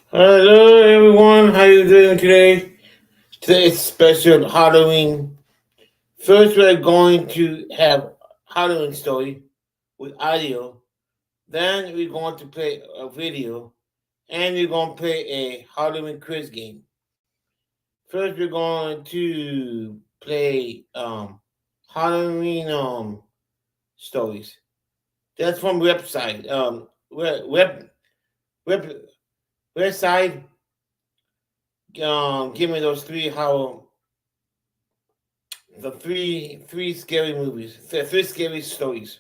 Hello everyone, how you doing today? Today's special Halloween. First we're going to have Halloween story with audio. Then we're going to play a video and we're going to play a Halloween quiz game. First we're going to play Halloween stories. That's from website. Web website give me those three scary movies, three scary stories.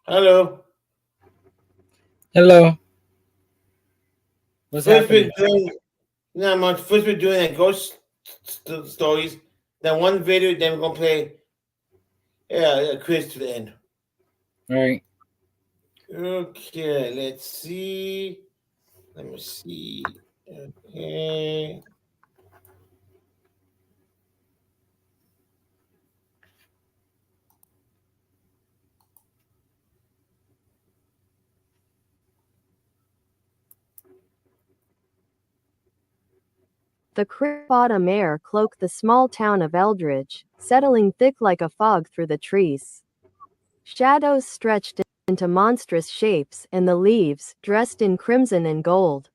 Hello. Hello. What's First we're happening? doing not much. First we're doing a ghost stories. Then one video. Then we're gonna play a quiz to the end. All right. Okay. Let's see. Let me see. Okay. The crisp autumn air cloaked the small town of Eldridge, settling thick like a fog through the trees. Shadows stretched into monstrous shapes, and the leaves, dressed in crimson and gold,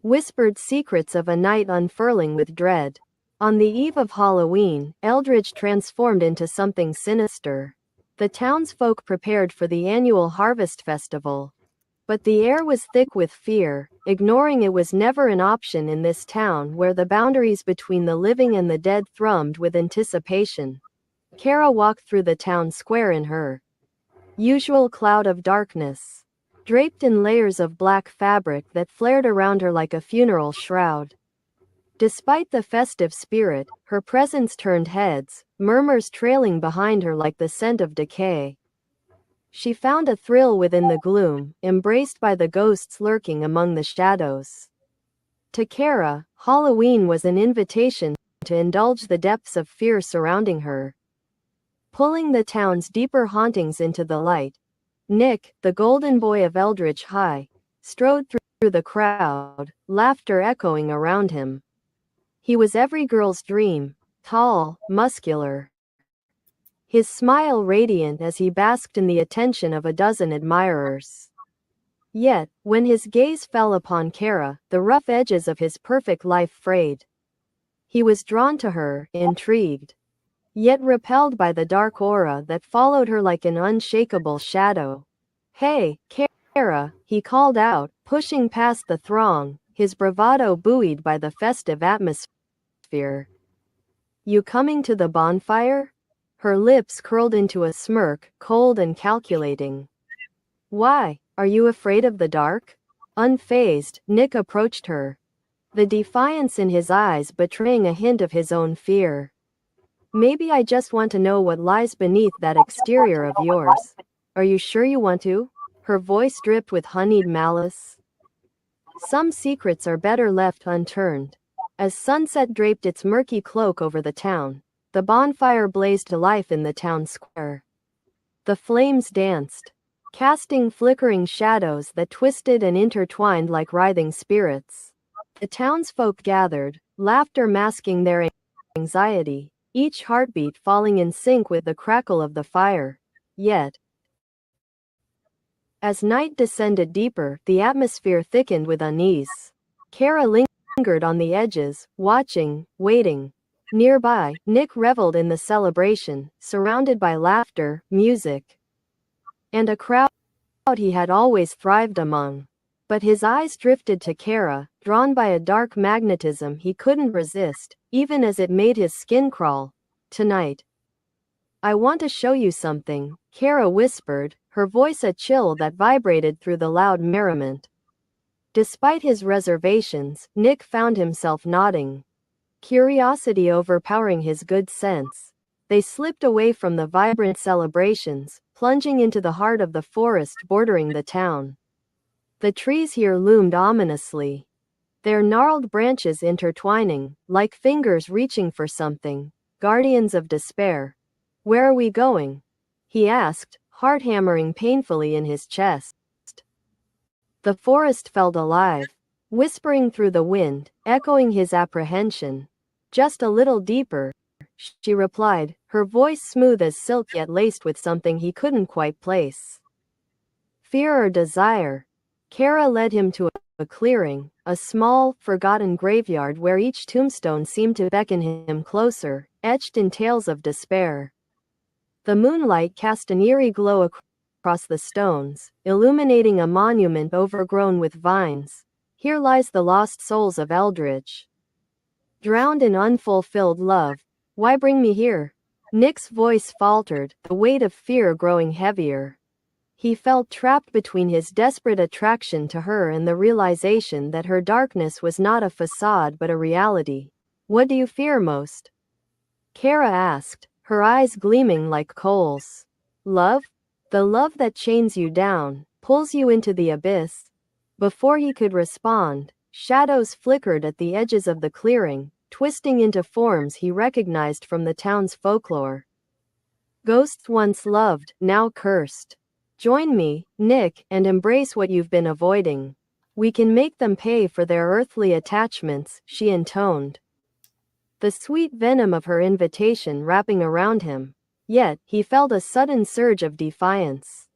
whispered secrets of a night unfurling with dread. On the eve of Halloween, Eldridge transformed into something sinister. The townsfolk prepared for the annual harvest festival, but the air was thick with fear. Ignoring it was never an option in this town where the boundaries between the living and the dead thrummed with anticipation. Kara walked through the town square in her usual cloud of darkness, draped in layers of black fabric that flared around her like a funeral shroud. Despite the festive spirit, her presence turned heads, murmurs trailing behind her like the scent of decay. She found a thrill within the gloom, embraced by the ghosts lurking among the shadows. To Kara, Halloween was an invitation to indulge the depths of fear surrounding her. Pulling the town's deeper hauntings into the light, Nick, the golden boy of Eldridge High, strode through the crowd, laughter echoing around him. He was every girl's dream, tall, muscular, his smile radiant as he basked in the attention of a dozen admirers. Yet, when his gaze fell upon Kara, the rough edges of his perfect life frayed. He was drawn to her, intrigued, yet repelled by the dark aura that followed her like an unshakable shadow. "Hey, Kara," he called out, pushing past the throng, his bravado buoyed by the festive atmosphere. "You coming to the bonfire?" Her lips curled into a smirk, cold and calculating. "Why, are you afraid of the dark?" Unfazed, Nick approached her, the defiance in his eyes betraying a hint of his own fear. "Maybe I just want to know what lies beneath that exterior of yours. Are you sure you want to?" Her voice dripped with honeyed malice. Some secrets are better left unturned. As sunset draped its murky cloak over the town, the bonfire blazed to life in the town square. The flames danced, casting flickering shadows that twisted and intertwined like writhing spirits. The townsfolk gathered, laughter masking their anxiety, each heartbeat falling in sync with the crackle of the fire. Yet, as night descended deeper, the atmosphere thickened with unease. Kara lingered on the edges, watching, waiting. Nearby, Nick reveled in the celebration, surrounded by laughter, music, and a crowd he had always thrived among. But his eyes drifted to Kara, drawn by a dark magnetism he couldn't resist, even as it made his skin crawl. "Tonight, I want to show you something," Kara whispered, her voice a chill that vibrated through the loud merriment. Despite his reservations, Nick found himself nodding, curiosity overpowering his good sense. They slipped away from the vibrant celebrations, plunging into the heart of the forest bordering the town. The trees here loomed ominously, their gnarled branches intertwining, like fingers reaching for something, guardians of despair. "Where are we going?" he asked, heart hammering painfully in his chest. The forest felt alive, whispering through the wind, echoing his apprehension. "Just a little deeper," she replied, her voice smooth as silk yet laced with something he couldn't quite place. Fear or desire? Kara led him to a clearing, a small, forgotten graveyard where each tombstone seemed to beckon him closer, etched in tales of despair. The moonlight cast an eerie glow across the stones, illuminating a monument overgrown with vines. "Here lies the lost souls of Eldridge. Drowned in unfulfilled love. Why bring me here?" Nick's voice faltered, the weight of fear growing heavier. He felt trapped between his desperate attraction to her and the realization that her darkness was not a facade but a reality. "What do you fear most?" Kara asked, her eyes gleaming like coals. "Love? The love that chains you down, pulls you into the abyss." Before he could respond, shadows flickered at the edges of the clearing, twisting into forms he recognized from the town's folklore. Ghosts once loved, now cursed. "Join me, Nick, and embrace what you've been avoiding. We can make them pay for their earthly attachments," she intoned, the sweet venom of her invitation wrapping around him. Yet, he felt a sudden surge of defiance.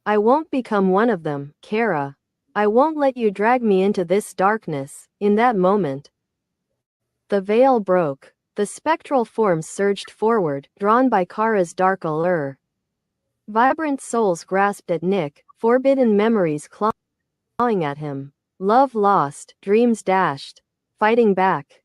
"I won't become one of them, Kara. I won't let you drag me into this darkness." In that moment, the veil broke. The spectral forms surged forward, drawn by Kara's dark allure. Vibrant souls grasped at Nick, forbidden memories clawing at him. Love lost, dreams dashed. Fighting back.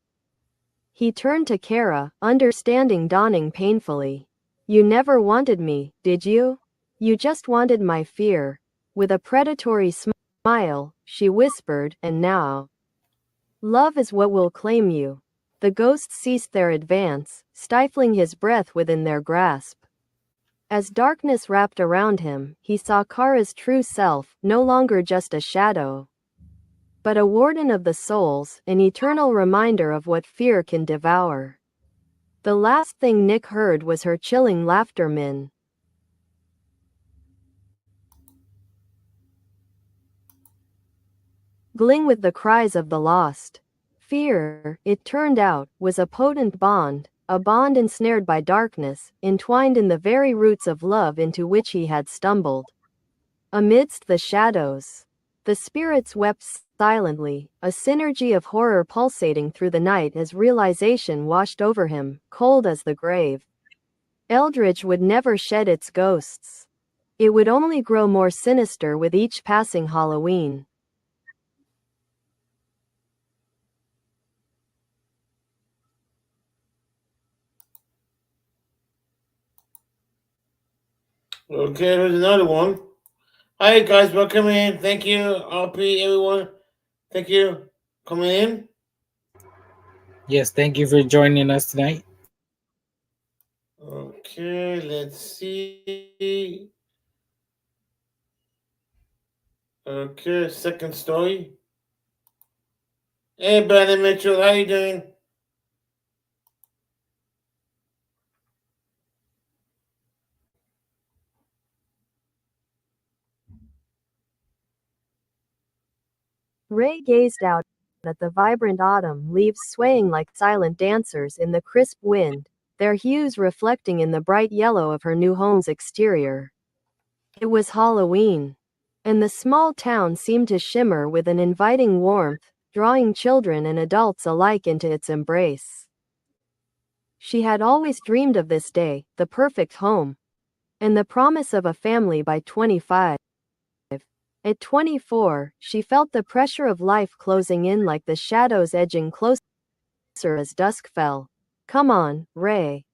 He turned to Kara, understanding dawning painfully. "You never wanted me, did you? You just wanted my fear." With a predatory smile, she whispered, "And now, love is what will claim you." The ghosts ceased their advance, stifling his breath within their grasp. As darkness wrapped around him, he saw Kara's true self, no longer just a shadow, but a warden of the souls, an eternal reminder of what fear can devour. The last thing Nick heard was her chilling laughter mingling with the cries of the lost. Fear, it turned out, was a potent bond, a bond ensnared by darkness, entwined in the very roots of love into which he had stumbled. Amidst the shadows, the spirits wept silently, a synergy of horror pulsating through the night as realization washed over him, cold as the grave. Eldridge would never shed its ghosts. It would only grow more sinister with each passing Halloween. Okay, here's another one. Hi guys, welcome in. Thank you, RP, everyone. Thank you. Coming in. Yes, thank you for joining us tonight. Okay, let's see. Okay, second story. Hey, Brandon Mitchell, how you doing? Ray gazed out at the vibrant autumn leaves swaying like silent dancers in the crisp wind, their hues reflecting in the bright yellow of her new home's exterior. It was Halloween, and the small town seemed to shimmer with an inviting warmth, drawing children and adults alike into its embrace. She had always dreamed of this day, the perfect home, and the promise of a family by 25. At 24, she felt the pressure of life closing in like the shadows edging closer as dusk fell. "Come on, Ray.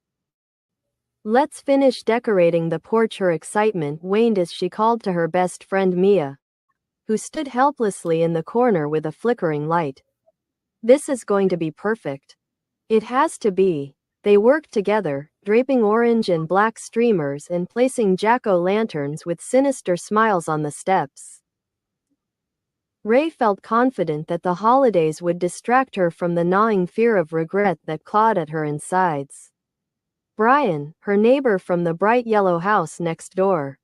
Let's finish decorating the porch." Her excitement waned as she called to her best friend Mia. who stood helplessly in the corner with a flickering light. This is going to be perfect. It has to be. They worked together, draping orange and black streamers and placing jack-o'-lanterns with sinister smiles on the steps. Ray felt confident that the holidays would distract her from the gnawing fear of regret that clawed at her insides. Brian, her neighbor from the bright yellow house next door,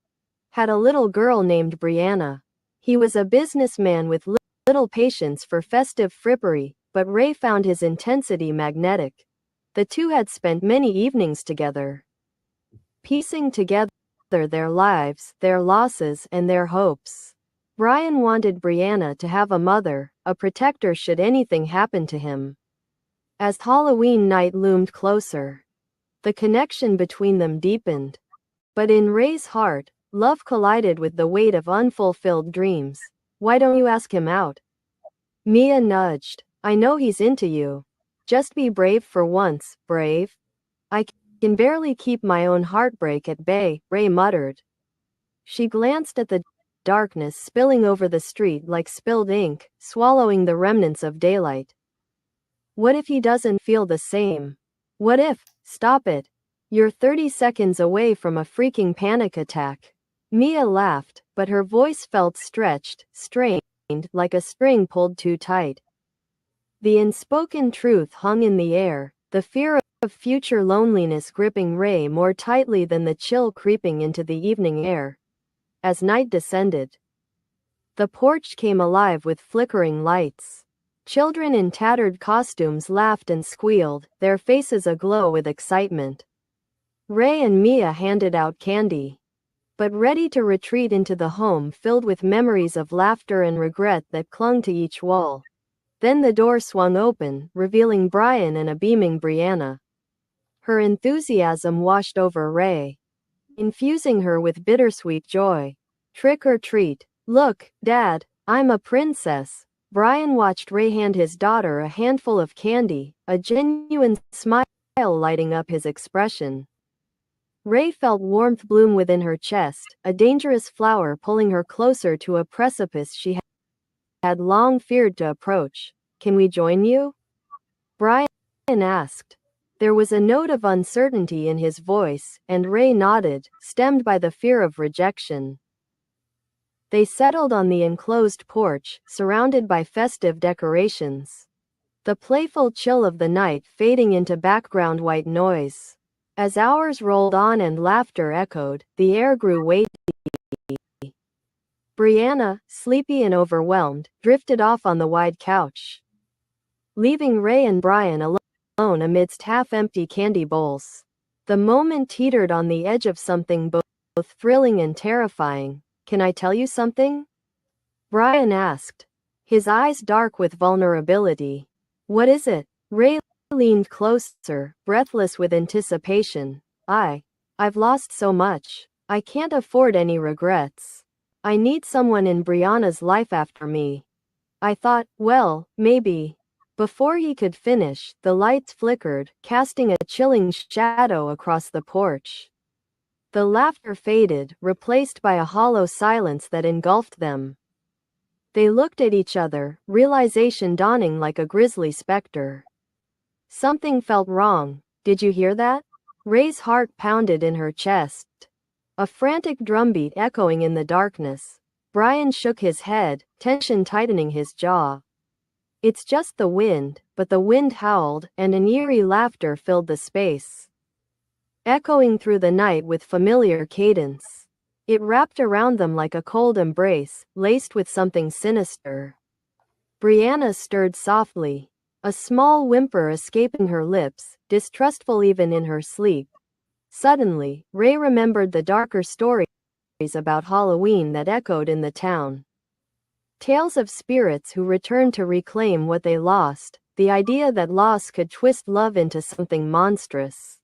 had a little girl named Brianna. He was a businessman with little patience for festive frippery, but Ray found his intensity magnetic. The two had spent many evenings together, piecing together their lives, their losses, and their hopes. Brian wanted Brianna to have a mother, a protector should anything happen to him. As Halloween night loomed closer, the connection between them deepened. But in Ray's heart, love collided with the weight of unfulfilled dreams. Why don't you ask him out? Mia nudged. I know he's into you. Just be brave for once, brave. I can barely keep my own heartbreak at bay, Ray muttered. She glanced at the darkness spilling over the street like spilled ink, swallowing the remnants of daylight. What if he doesn't feel the same? What if, stop it. You're 30 seconds away from a freaking panic attack. Mia laughed, but her voice felt stretched, strained, like a string pulled too tight. The unspoken truth hung in the air, the fear of future loneliness gripping Ray more tightly than the chill creeping into the evening air. As night descended, the porch came alive with flickering lights. Children in tattered costumes laughed and squealed, their faces aglow with excitement. Ray and Mia handed out candy, but ready to retreat into the home filled with memories of laughter and regret that clung to each wall. Then the door swung open, revealing Brian and a beaming Brianna. Her enthusiasm washed over Ray, infusing her with bittersweet joy. Trick or treat. Look, Dad, I'm a princess. Brian watched Ray hand his daughter a handful of candy, a genuine smile lighting up his expression. Ray felt warmth bloom within her chest, a dangerous flower pulling her closer to a precipice she had long feared to approach. Can we join you? Brian asked. There was a note of uncertainty in his voice, and Ray nodded, stemmed by the fear of rejection. They settled on the enclosed porch, surrounded by festive decorations, the playful chill of the night fading into background white noise. As hours rolled on and laughter echoed, the air grew weighty. Brianna, sleepy and overwhelmed, drifted off on the wide couch, leaving Ray and Brian alone amidst half-empty candy bowls. The moment teetered on the edge of something both thrilling and terrifying. Can I tell you something? Brian asked, his eyes dark with vulnerability. What is it? Ray leaned closer, breathless with anticipation. I've lost so much. I can't afford any regrets. I need someone in Brianna's life after me. I thought, well, maybe. Before he could finish, the lights flickered, casting a chilling shadow across the porch. The laughter faded, replaced by a hollow silence that engulfed them. They looked at each other, realization dawning like a grisly specter. Something felt wrong. Did you hear that? Ray's heart pounded in her chest, a frantic drumbeat echoing in the darkness. Brian shook his head, tension tightening his jaw. It's just the wind, but the wind howled, and an eerie laughter filled the space, echoing through the night with familiar cadence. It wrapped around them like a cold embrace, laced with something sinister. Brianna stirred softly, a small whimper escaping her lips, distrustful even in her sleep. Suddenly, Ray remembered the darker stories about Halloween that echoed in the town. Tales of spirits who returned to reclaim what they lost, the idea that loss could twist love into something monstrous.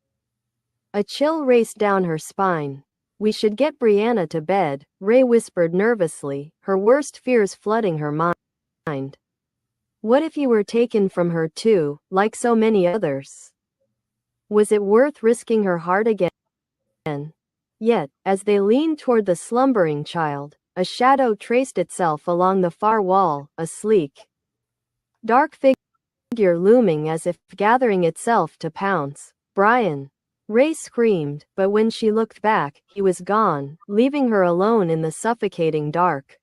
A chill raced down her spine. We should get Brianna to bed, Ray whispered nervously, her worst fears flooding her mind. What if he were taken from her too, like so many others? Was it worth risking her heart again? Yet, as they leaned toward the slumbering child, a shadow traced itself along the far wall, a sleek, dark figure looming as if gathering itself to pounce. Brian! Ray screamed, but when she looked back, he was gone, leaving her alone in the suffocating dark.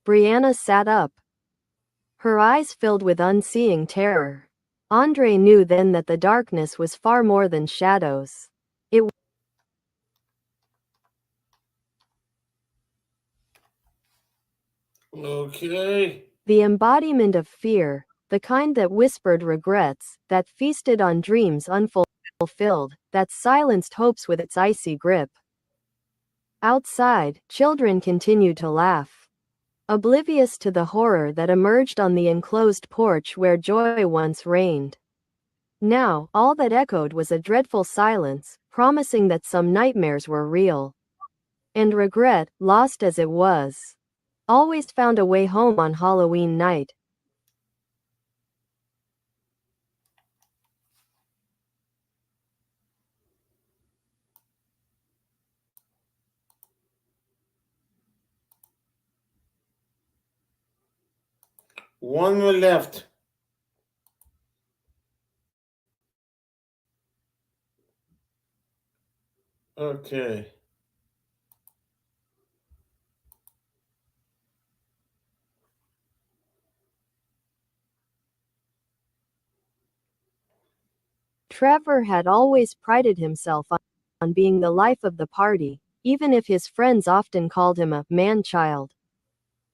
Brianna sat up, her eyes filled with unseeing terror. Andre knew then that the darkness was far more than shadows. It Okay. the embodiment of fear, the kind that whispered regrets, that feasted on dreams unfulfilled, that silenced hopes with its icy grip. Outside, children continued to laugh, oblivious to the horror that emerged on the enclosed porch where joy once reigned. Now, all that echoed was a dreadful silence, promising that some nightmares were real. And regret, lost as it was, always found a way home on Halloween night. One more left. Okay. Trevor had always prided himself on being the life of the party, even if his friends often called him a man-child.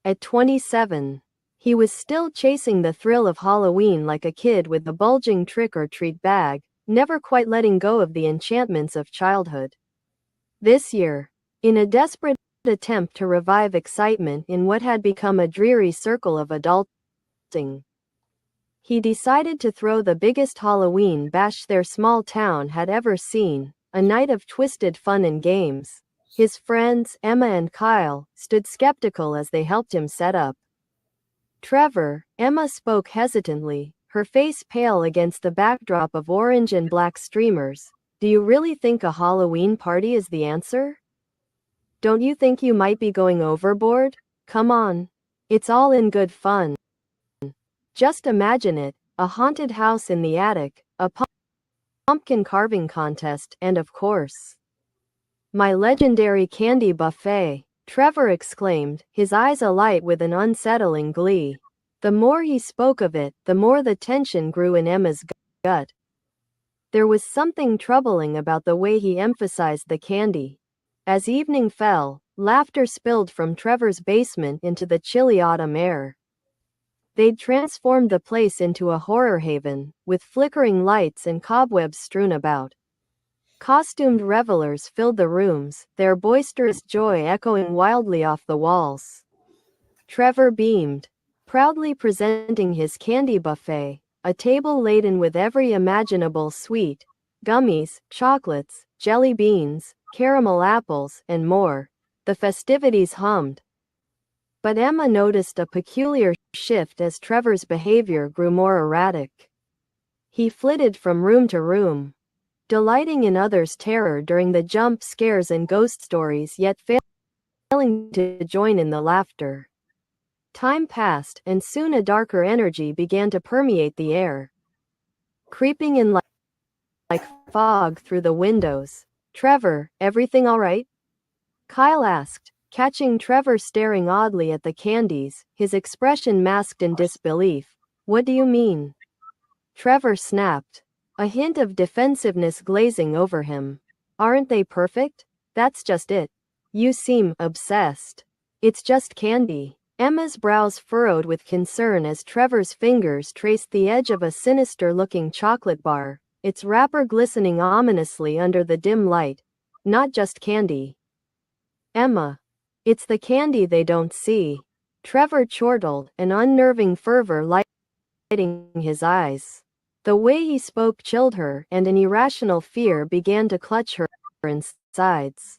At 27, he was still chasing the thrill of Halloween like a kid with a bulging trick-or-treat bag, never quite letting go of the enchantments of childhood. This year, in a desperate attempt to revive excitement in what had become a dreary circle of adulting, he decided to throw the biggest Halloween bash their small town had ever seen, a night of twisted fun and games. His friends, Emma and Kyle, stood skeptical as they helped him set up. Trevor, Emma spoke hesitantly, her face pale against the backdrop of orange and black streamers. Do you really think a Halloween party is the answer? Don't you think you might be going overboard? Come on. It's all in good fun. Just imagine it, a haunted house in the attic, a pumpkin carving contest, and of course, my legendary candy buffet, Trevor exclaimed, his eyes alight with an unsettling glee. The more he spoke of it, the more the tension grew in Emma's gut. There was something troubling about the way he emphasized the candy. As evening fell, laughter spilled from Trevor's basement into the chilly autumn air. They'd transformed the place into a horror haven, with flickering lights and cobwebs strewn about. Costumed revelers filled the rooms, their boisterous joy echoing wildly off the walls. Trevor beamed, proudly presenting his candy buffet, a table laden with every imaginable sweet, gummies, chocolates, jelly beans, caramel apples, and more. The festivities hummed. But Emma noticed a peculiar shift as Trevor's behavior grew more erratic. He flitted from room to room, delighting in others' terror during the jump scares and ghost stories, yet failing to join in the laughter. Time passed, and soon a darker energy began to permeate the air, creeping in like fog through the windows. Trevor, everything all right? Kyle asked, catching Trevor staring oddly at the candies, his expression masked in disbelief. What do you mean? Trevor snapped, a hint of defensiveness glazing over him. Aren't they perfect? That's just it. You seem obsessed. It's just candy. Emma's brows furrowed with concern as Trevor's fingers traced the edge of a sinister-looking chocolate bar, its wrapper glistening ominously under the dim light. Not just candy, Emma. It's the candy they don't see. Trevor chortled, an unnerving fervor lighting his eyes. The way he spoke chilled her, and an irrational fear began to clutch her insides.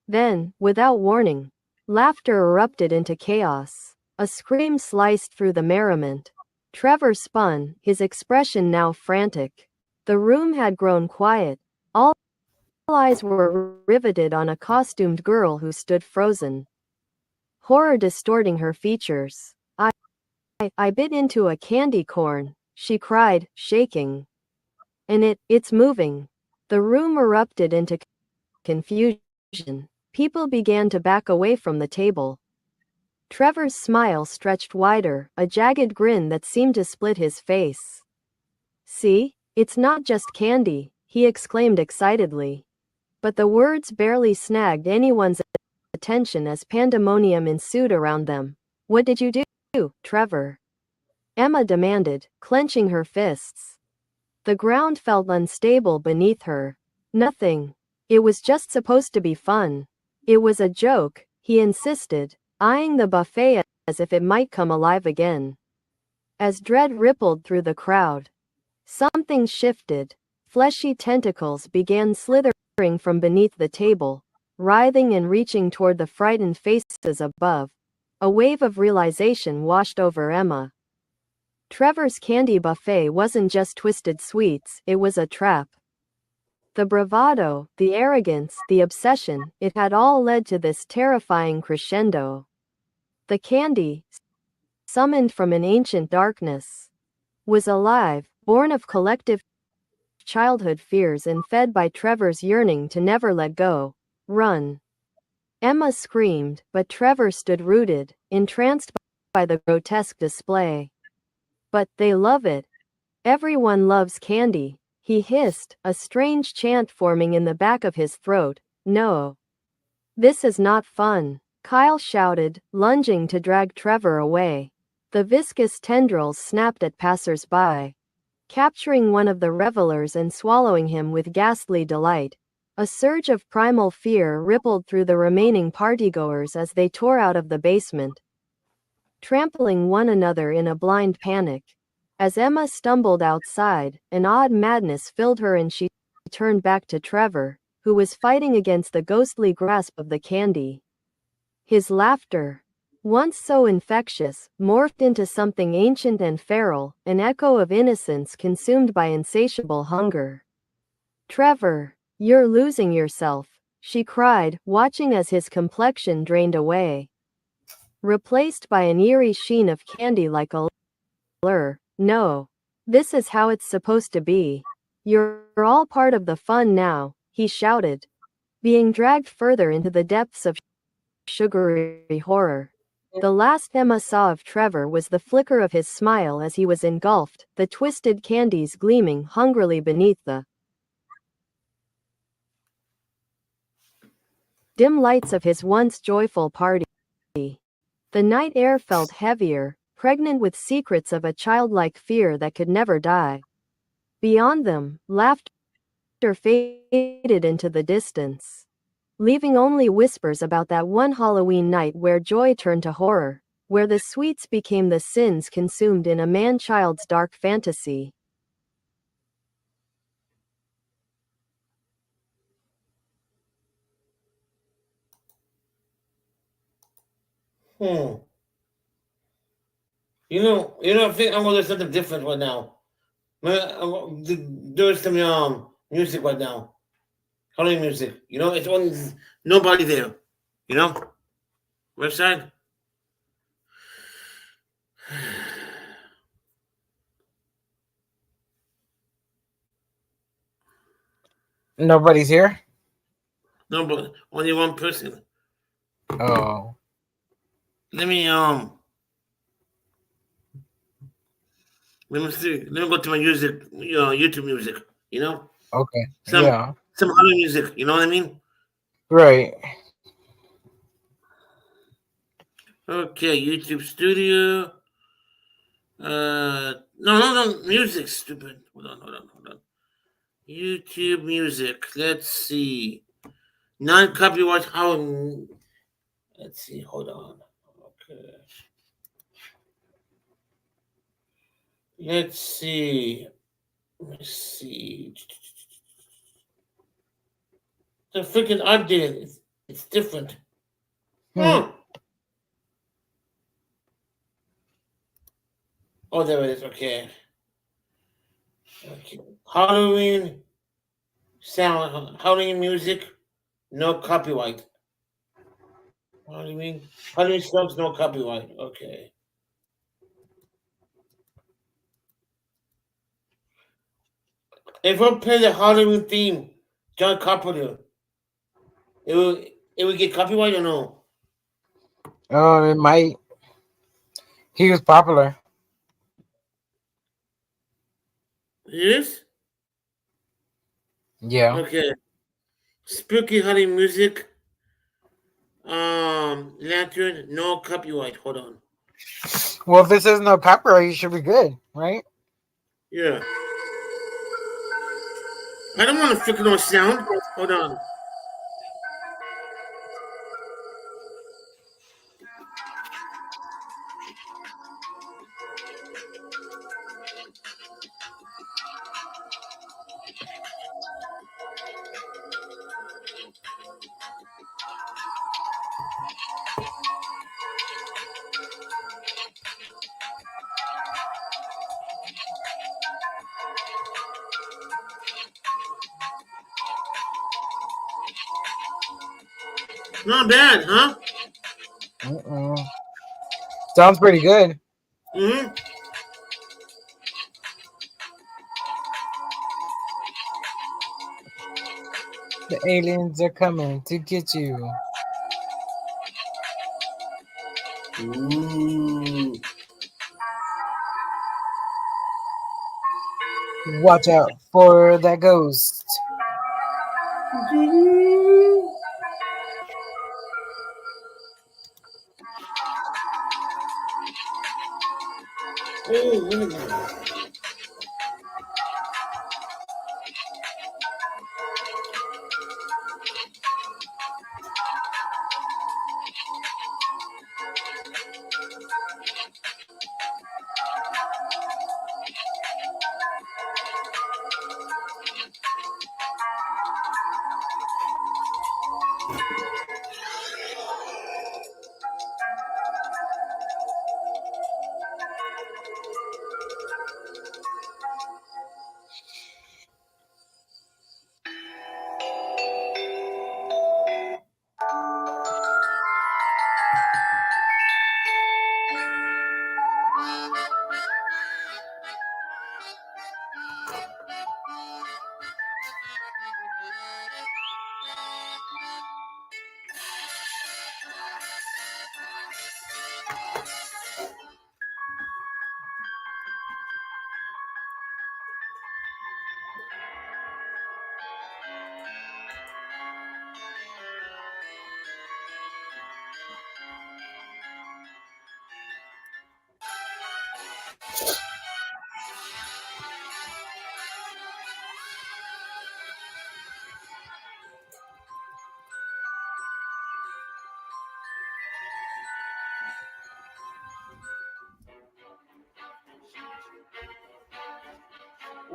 Then, without warning, laughter erupted into chaos. A scream sliced through the merriment. Trevor spun, his expression now frantic. The room had grown quiet. All eyes were riveted on a costumed girl who stood frozen, horror distorting her features. I bit into a candy corn, she cried, shaking. And it's moving. The room erupted into confusion. People began to back away from the table. Trevor's smile stretched wider, a jagged grin that seemed to split his face. See? It's not just candy, he exclaimed excitedly. But the words barely snagged anyone's attention as pandemonium ensued around them. What did you do, Trevor? Emma demanded, clenching her fists. The ground felt unstable beneath her. Nothing. It was just supposed to be fun. It was a joke, he insisted, eyeing the buffet as if it might come alive again. As dread rippled through the crowd, something shifted. Fleshy tentacles began slithering from beneath the table, writhing and reaching toward the frightened faces above. A wave of realization washed over Emma. Trevor's candy buffet wasn't just twisted sweets, it was a trap. The bravado, the arrogance, the obsession, it had all led to this terrifying crescendo. The candy, summoned from an ancient darkness, was alive, born of collective childhood fears and fed by Trevor's yearning to never let go. Run. Emma screamed, but Trevor stood rooted, entranced by the grotesque display. But they love it. Everyone loves candy, he hissed, a strange chant forming in the back of his throat. No. This is not fun, Kyle shouted, lunging to drag Trevor away. The viscous tendrils snapped at passers-by, capturing one of the revelers and swallowing him with ghastly delight. A surge of primal fear rippled through the remaining partygoers as they tore out of the basement, trampling one another in a blind panic. As Emma stumbled outside, an odd madness filled her and she turned back to Trevor, who was fighting against the ghostly grasp of the candy. His laughter, once so infectious, morphed into something ancient and feral, an echo of innocence consumed by insatiable hunger. Trevor, you're losing yourself, she cried, watching as his complexion drained away, replaced by an eerie sheen of candy like a lure. No. This is how it's supposed to be. You're all part of the fun now, he shouted, being dragged further into the depths of sugary horror. The last Emma saw of Trevor was the flicker of his smile as he was engulfed, the twisted candies gleaming hungrily beneath the dim lights of his once joyful party. The night air felt heavier, pregnant with secrets of a childlike fear that could never die. Beyond them, laughter faded into the distance, leaving only whispers about that one Halloween night where joy turned to horror, where the sweets became the sins consumed in a man-child's dark fantasy. I think I'm gonna do something different right now. There's some music right now. Halloween music. It's only nobody there. Website. Nobody's here? No, but only one person. Oh. Let me see. Let me go to my music, YouTube music. Okay. Some Yeah. some Halloween music. You know what I mean? Right. Okay, YouTube Studio. No, music. Stupid. Hold on. YouTube music. Let's see. Non-copyright Halloween. Let's see. Hold on. Okay. Let's see. The freaking update. It's different. Oh, there it is. Okay. Halloween sound. Halloween music. No copyright. Halloween songs, no copyright. Okay. If I play the Halloween theme, John Carpenter, it will get copyright or no? It might. He was popular. Yes? Yeah. Okay. Spooky Halloween music. Lantern, no copyright. Hold on. Well, if it says no copyright, you should be good, right? Yeah. I don't want to freaking no sound. Hold on. Not bad, huh? Mm-mm. Sounds pretty good. Mm-hmm. The aliens are coming to get you. Ooh. Watch out for that ghost. Oh, look at that.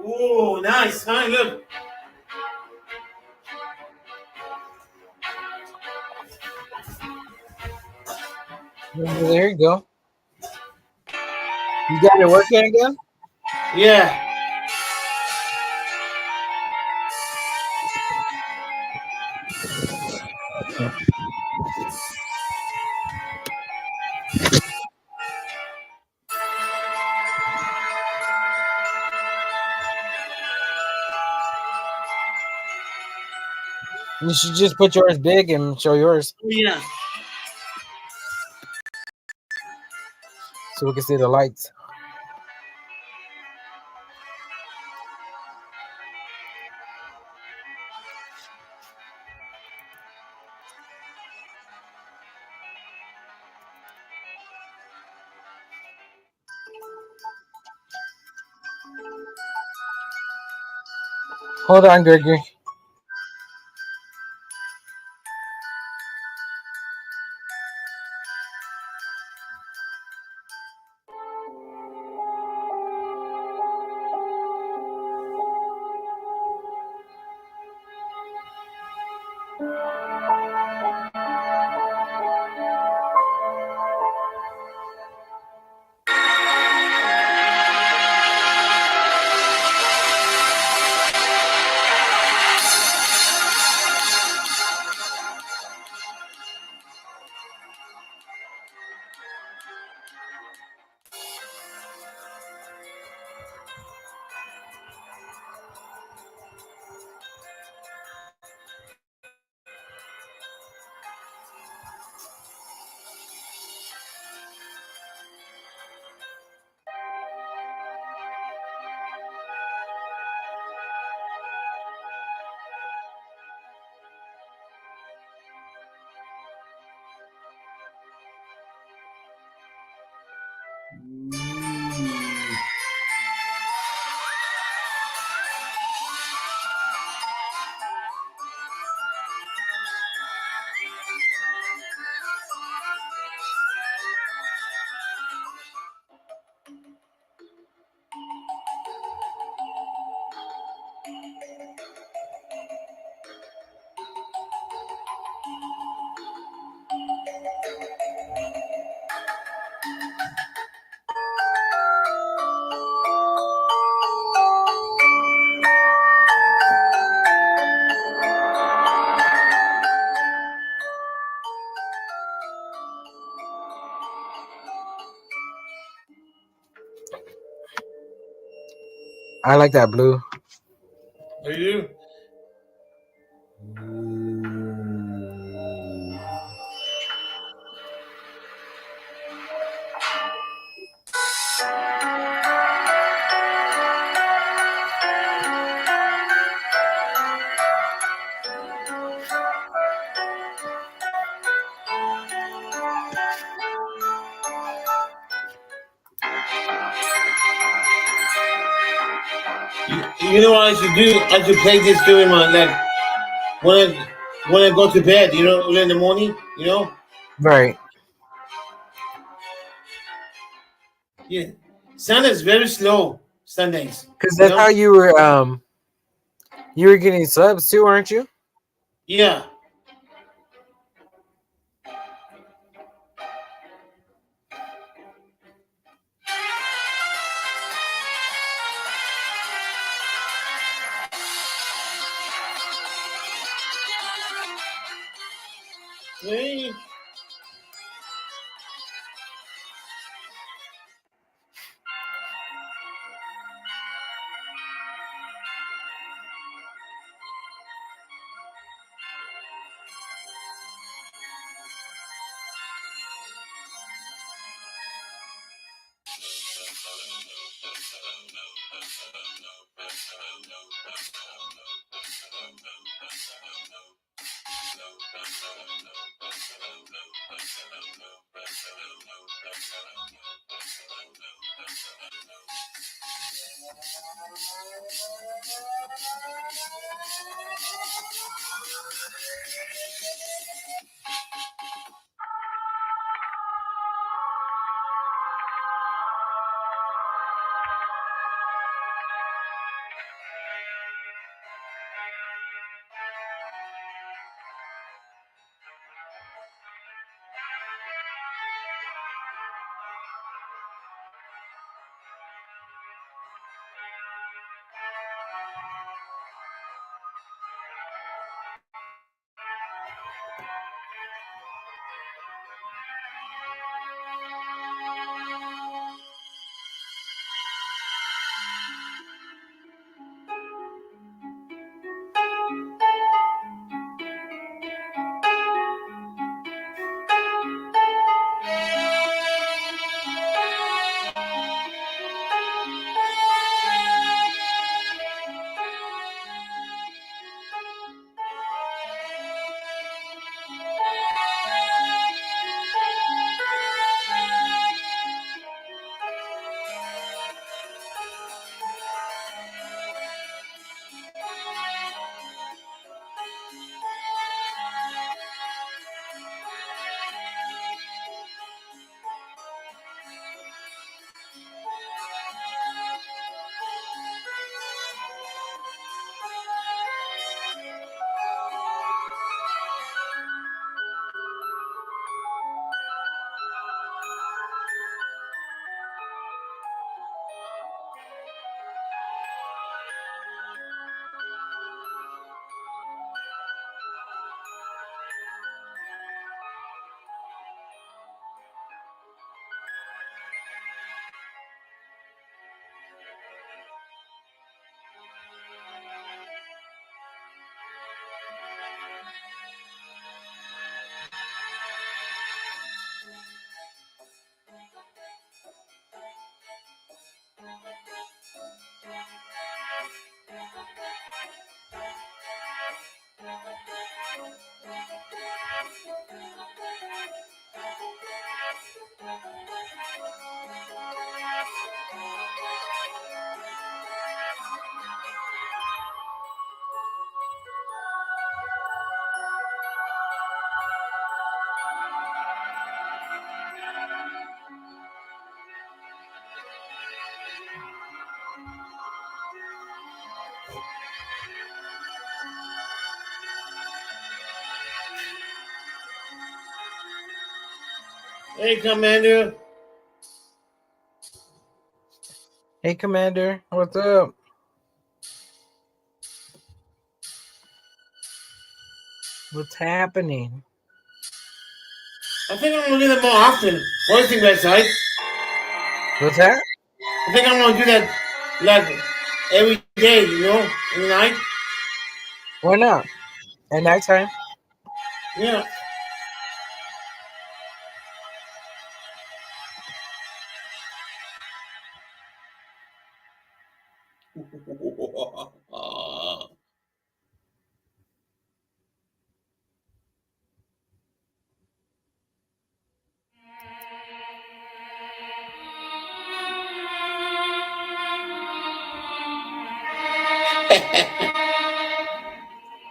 Oh, nice, huh? Look. There you go. You got it working again? Yeah. You should just put yours big and show yours Yeah. so we can see the lights. Hold on, Gregory. I like that blue. Are you? You know what I should do? I should play this during my like when I go to bed. You know, early in the morning. You know. Right. Yeah. Sunday's very slow. Sundays. Because You that's how know. you were getting subs too, aren't you? Yeah. Hey. Hey, Commander. Hey, Commander, what's up? What's happening? I think I'm gonna do that more often. What do you think, website? What's that? I think I'm gonna do that like every day, you know, in the night. Why not? At nighttime? Yeah.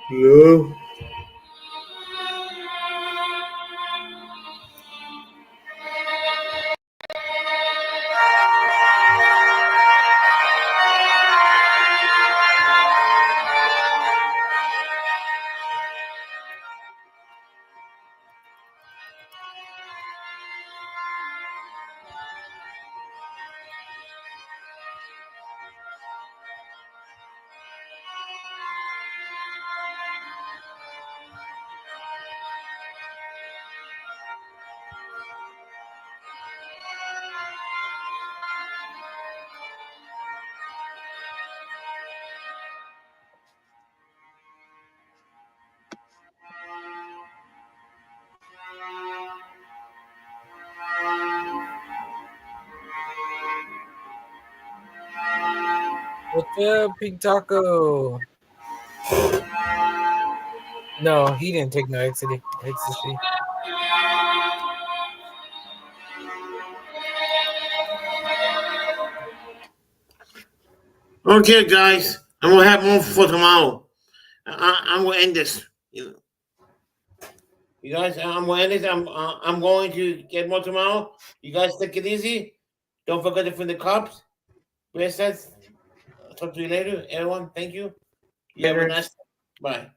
Hello. What's up, Pink Taco? No, he didn't take no ecstasy. Okay, guys, I'm gonna have more for tomorrow. I'm gonna end this. You guys, I'm gonna end this. I'm going to get more tomorrow. You guys take it easy. Don't forget to fill the cups. Bless us. Talk to you later, everyone. Thank you. You have a Later. nice. Bye.